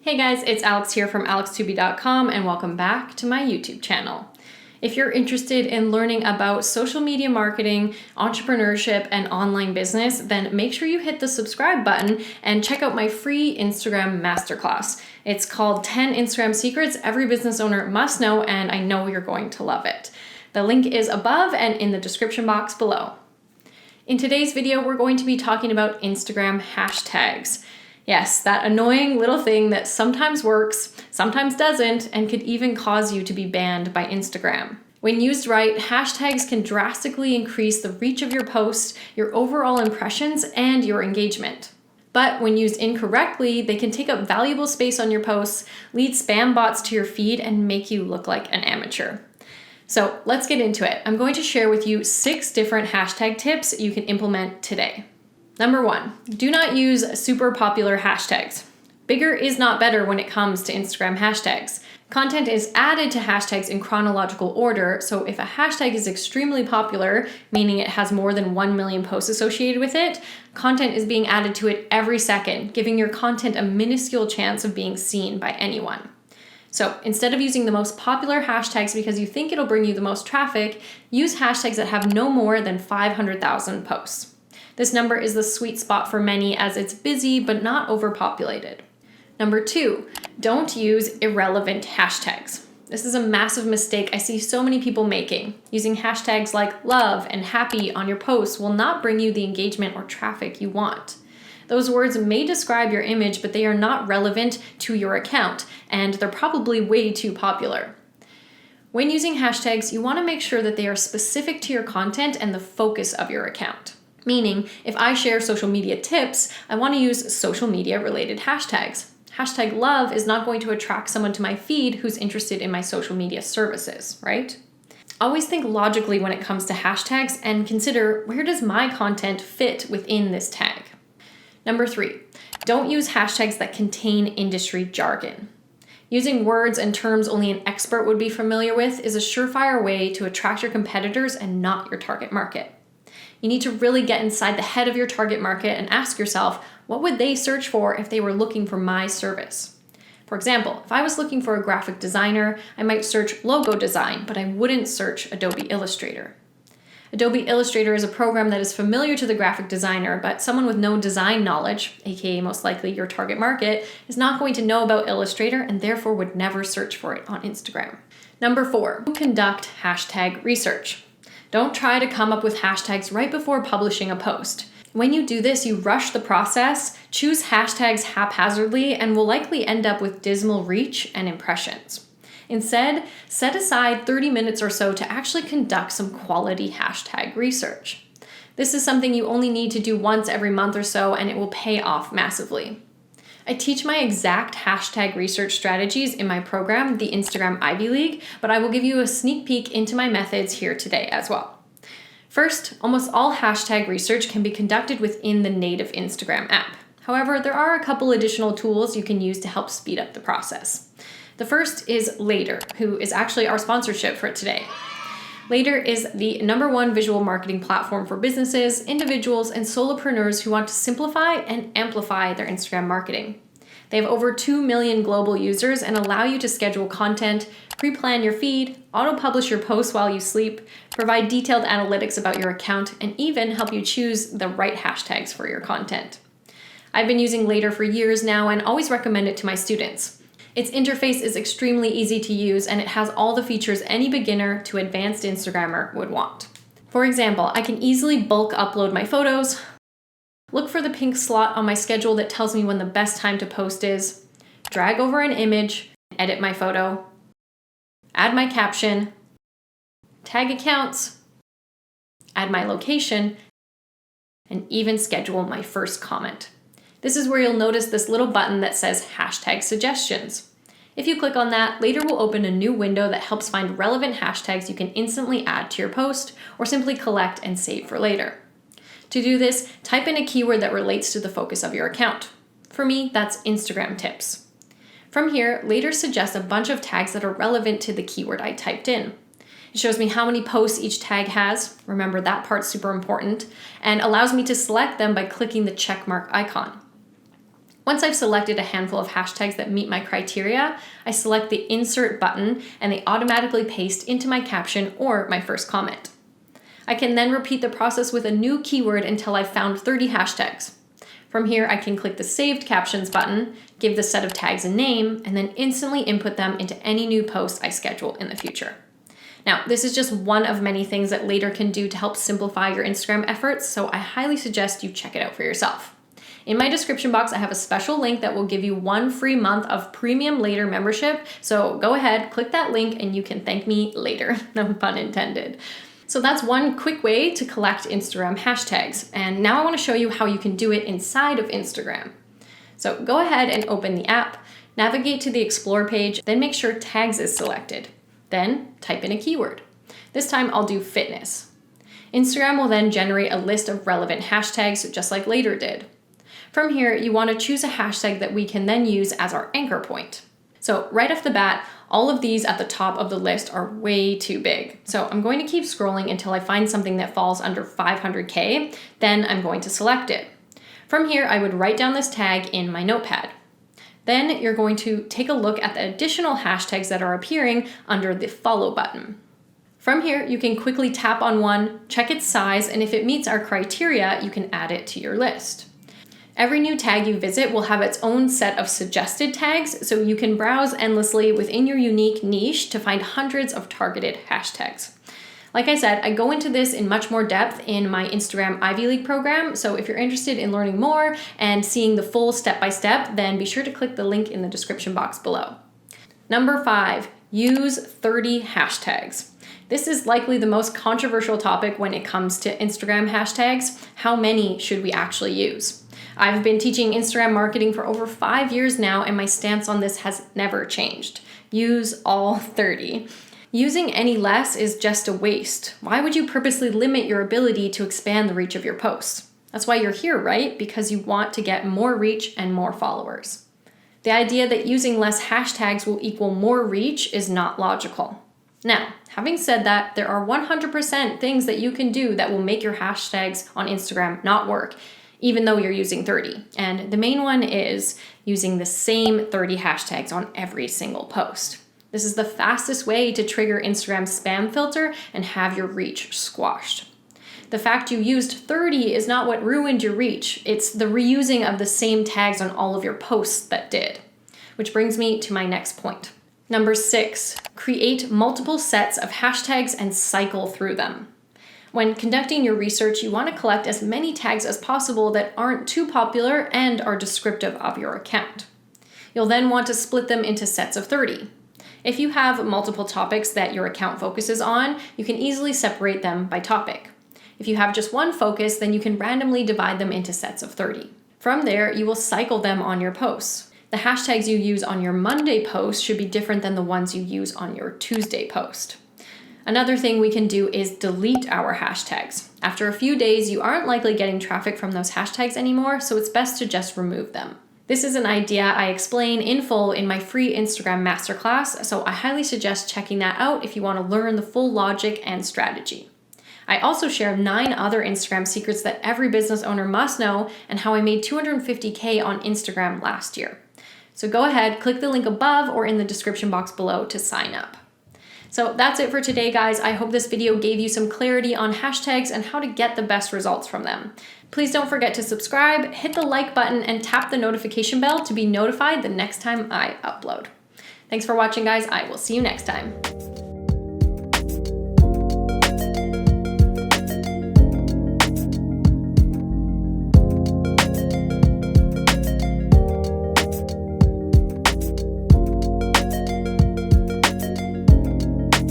Hey guys, it's Alex here from alextubi.com and welcome back to my YouTube channel. If you're interested in learning about social media marketing, entrepreneurship, and online business, then make sure you hit the subscribe button and check out my free Instagram masterclass. It's called 10 Instagram Secrets Every Business Owner Must Know, and I know you're going to love it. The link is above and in the description box below. In today's video, we're going to be talking about Instagram hashtags. Yes, that annoying little thing that sometimes works, sometimes doesn't, and could even cause you to be banned by Instagram. When used right, hashtags can drastically increase the reach of your post, your overall impressions, and your engagement. But when used incorrectly, they can take up valuable space on your posts, lead spam bots to your feed, and make you look like an amateur. So let's get into it. I'm going to share with you 6 different hashtag tips you can implement today. Number 1, do not use super popular hashtags. Bigger is not better when it comes to Instagram hashtags. Content is added to hashtags in chronological order, so if a hashtag is extremely popular, meaning it has more than 1 million posts associated with it, content is being added to it every second, giving your content a minuscule chance of being seen by anyone. So instead of using the most popular hashtags because you think it'll bring you the most traffic, use hashtags that have no more than 500,000 posts. This number is the sweet spot for many as it's busy but not overpopulated. Number 2, don't use irrelevant hashtags. This is a massive mistake I see so many people making. Using hashtags like love and happy on your posts will not bring you the engagement or traffic you want. Those words may describe your image, but they are not relevant to your account, and they're probably way too popular. When using hashtags, you want to make sure that they are specific to your content and the focus of your account. Meaning, if I share social media tips, I want to use social media related hashtags. Hashtag love is not going to attract someone to my feed who's interested in my social media services, right? Always think logically when it comes to hashtags and consider, where does my content fit within this tag? Number 3, don't use hashtags that contain industry jargon. Using words and terms only an expert would be familiar with is a surefire way to attract your competitors and not your target market. You need to really get inside the head of your target market and ask yourself, what would they search for if they were looking for my service? For example, if I was looking for a graphic designer, I might search logo design, but I wouldn't search Adobe Illustrator. Adobe Illustrator is a program that is familiar to the graphic designer, but someone with no design knowledge, aka most likely your target market, is not going to know about Illustrator and therefore would never search for it on Instagram. Number 4, conduct hashtag research. Don't try to come up with hashtags right before publishing a post. When you do this, you rush the process, choose hashtags haphazardly, and will likely end up with dismal reach and impressions. Instead, set aside 30 minutes or so to actually conduct some quality hashtag research. This is something you only need to do once every month or so, and it will pay off massively. I teach my exact hashtag research strategies in my program, the Instagram Ivy League, but I will give you a sneak peek into my methods here today as well. First, almost all hashtag research can be conducted within the native Instagram app. However, there are a couple additional tools you can use to help speed up the process. The first is Later, who is actually our sponsorship for today. Later is the #1 visual marketing platform for businesses, individuals, and solopreneurs who want to simplify and amplify their Instagram marketing. They have over 2 million global users and allow you to schedule content, pre-plan your feed, auto-publish your posts while you sleep, provide detailed analytics about your account, and even help you choose the right hashtags for your content. I've been using Later for years now and always recommend it to my students. Its interface is extremely easy to use and it has all the features any beginner to advanced Instagrammer would want. For example, I can easily bulk upload my photos, look for the pink slot on my schedule that tells me when the best time to post is, drag over an image, edit my photo, add my caption, tag accounts, add my location, and even schedule my first comment. This is where you'll notice this little button that says hashtag suggestions. If you click on that, Later will open a new window that helps find relevant hashtags you can instantly add to your post or simply collect and save for later. To do this, type in a keyword that relates to the focus of your account. For me, that's Instagram tips. From here, Later suggests a bunch of tags that are relevant to the keyword I typed in. It shows me how many posts each tag has, remember that part's super important, and allows me to select them by clicking the checkmark icon. Once I've selected a handful of hashtags that meet my criteria, I select the Insert button and they automatically paste into my caption or my first comment. I can then repeat the process with a new keyword until I've found 30 hashtags. From here, I can click the Saved Captions button, give the set of tags a name, and then instantly input them into any new post I schedule in the future. Now, this is just one of many things that Later can do to help simplify your Instagram efforts, so I highly suggest you check it out for yourself. In my description box, I have a special link that will give you 1 free month of premium Later membership, so go ahead, click that link, and you can thank me later. No pun intended. So that's one quick way to collect Instagram hashtags. And now I want to show you how you can do it inside of Instagram. So go ahead and open the app, navigate to the Explore page, then make sure Tags is selected. Then type in a keyword. This time I'll do fitness. Instagram will then generate a list of relevant hashtags just like Later did. From here, you want to choose a hashtag that we can then use as our anchor point. So right off the bat, all of these at the top of the list are way too big. So I'm going to keep scrolling until I find something that falls under 500K, then I'm going to select it. From here, I would write down this tag in my notepad. Then you're going to take a look at the additional hashtags that are appearing under the Follow button. From here, you can quickly tap on one, check its size, and if it meets our criteria, you can add it to your list. Every new tag you visit will have its own set of suggested tags, so you can browse endlessly within your unique niche to find hundreds of targeted hashtags. Like I said, I go into this in much more depth in my Instagram Ivy League program, so if you're interested in learning more and seeing the full step-by-step, then be sure to click the link in the description box below. Number 5, use 30 hashtags. This is likely the most controversial topic when it comes to Instagram hashtags. How many should we actually use? I've been teaching Instagram marketing for over 5 years now, and my stance on this has never changed. Use all 30. Using any less is just a waste. Why would you purposely limit your ability to expand the reach of your posts? That's why you're here, right? Because you want to get more reach and more followers. The idea that using less hashtags will equal more reach is not logical. Now, having said that, there are 100% things that you can do that will make your hashtags on Instagram not work, even though you're using 30. And the main one is using the same 30 hashtags on every single post. This is the fastest way to trigger Instagram's spam filter and have your reach squashed. The fact you used 30 is not what ruined your reach. It's the reusing of the same tags on all of your posts that did. Which brings me to my next point. Number 6, create multiple sets of hashtags and cycle through them. When conducting your research, you want to collect as many tags as possible that aren't too popular and are descriptive of your account. You'll then want to split them into sets of 30. If you have multiple topics that your account focuses on, you can easily separate them by topic. If you have just one focus, then you can randomly divide them into sets of 30. From there, you will cycle them on your posts. The hashtags you use on your Monday post should be different than the ones you use on your Tuesday post. Another thing we can do is delete our hashtags. After a few days, you aren't likely getting traffic from those hashtags anymore, so it's best to just remove them. This is an idea I explain in full in my free Instagram masterclass, so I highly suggest checking that out if you want to learn the full logic and strategy. I also share 9 other Instagram secrets that every business owner must know and how I made $250K on Instagram last year. So go ahead, click the link above or in the description box below to sign up. So that's it for today, guys. I hope this video gave you some clarity on hashtags and how to get the best results from them. Please don't forget to subscribe, hit the like button, and tap the notification bell to be notified the next time I upload. Thanks for watching, guys. I will see you next time.